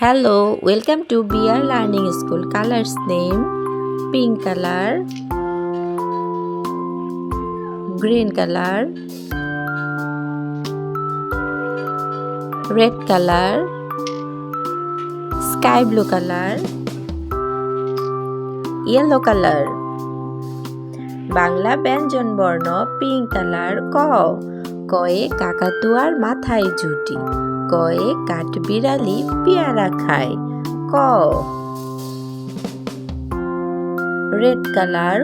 Hello, welcome to BR Learning School. Colors name pink color, green color, red color, sky blue color, yellow color. Bangla ব্যঞ্জনবর্ণ pink colour কয়ে কাকাতুয়ার মাথায় ঝুঁটি কয়ে কাঠবিড়ালি পেয়ারা খায় ক রেড কালার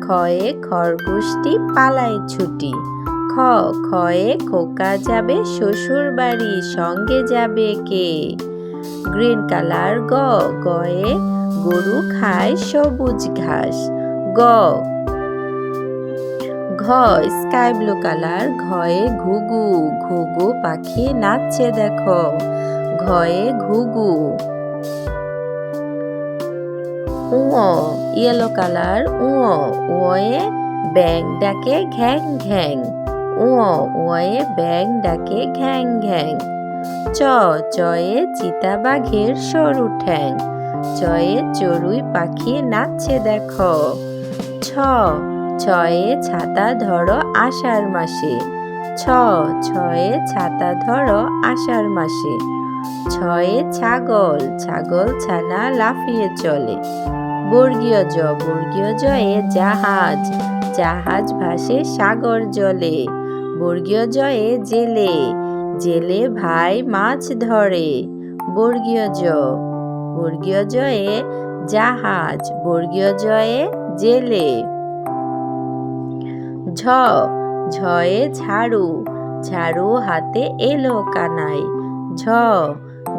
খয়ে খরগোশটি পালায় ছুটি খয়ে খোকা যাবে শ্বশুর বাড়ি সঙ্গে যাবে কে গ্রিন কালার গয়ে গরু খায় সবুজ ঘাস ঘ স্কাই ব্লু কালার ঘয়ে ঘুঘু পাখি নাচছে দেখো ঘয়ে ঘুঘু ইয়েলো কালার উয়ে ব্যাং ডাকে ঘ্যাং ঘ্যাং উয়ে ব্যাং ডাকে ঘ্যাং ঘ্যাং চয়ে চিতাবাঘের সরু ঠ্যাং চয়ে চড়ুই পাখি নাচছে দেখো ছয়ে ছাতা ধরো আষাঢ় মাসে ছয়ে ছাতা ধরো আষাঢ় মাসে ছয়ে ছাগল ছানা লাফিয়ে চলে বর্গীয় জয়ে জাহাজ ভাসে সাগর জলে বর্গীয় জয়ে জেলে ভাই মাছ ধরে বর্গীয় জয়ে জাহাজ বর্গীয় জয়ে জেলে ঝয়ে ঝাড়ু হাতে এলো কানাই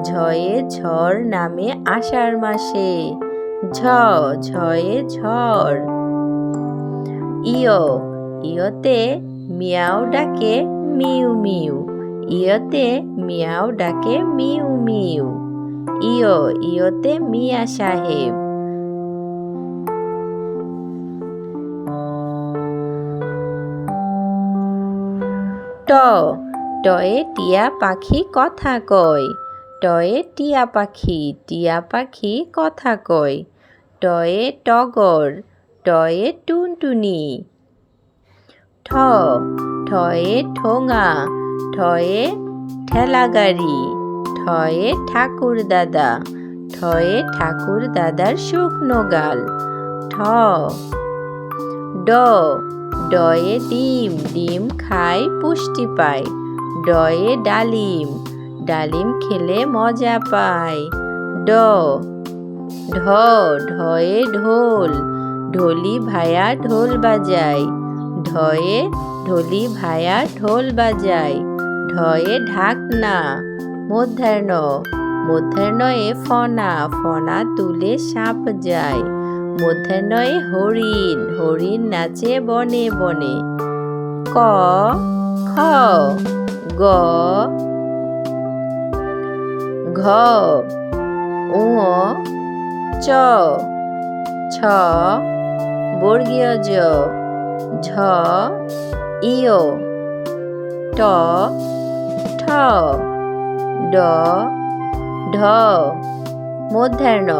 ঝয়ে ঝড় নামে আষাঢ় মাসে ঝয়ে ঝড় ইয়তে মিয়াও ডাকে মিউ মিউ ইয়তে মিয়াও ডাকে মিউ মিউ ইয়তে মিয়া সাহেব টয়ে টিয়া পাখি কথা কয় টয়ে টিয়া পাখি কথা কয় টয়ে টগর টয়ে টুনটুনি ঠয়ে ঠোঙা ঠয়ে ঠেলাগাড়ি ঠয়ে ঠাকুর দাদার শুকনো গাল ডয়ে ডিম খায় পুষ্টি পায় ডয়ে ডালিম খেলে মজা পায় ঢয়ে ঢোল ঢোলি ভায়া ঢোল বাজায় ঢোলি ভায়া ঢোল বাজায় ঢয়ে ঢাকনা মধ্যাহ্নয়ে ফনা তুলে সাপ যায় মধ্যাহ্নয়ে হরিণ নাচে বনে বনে খ ঘ ছ বর্গীয় ঝ ট ঠ ঢ মধ্যাহ্ন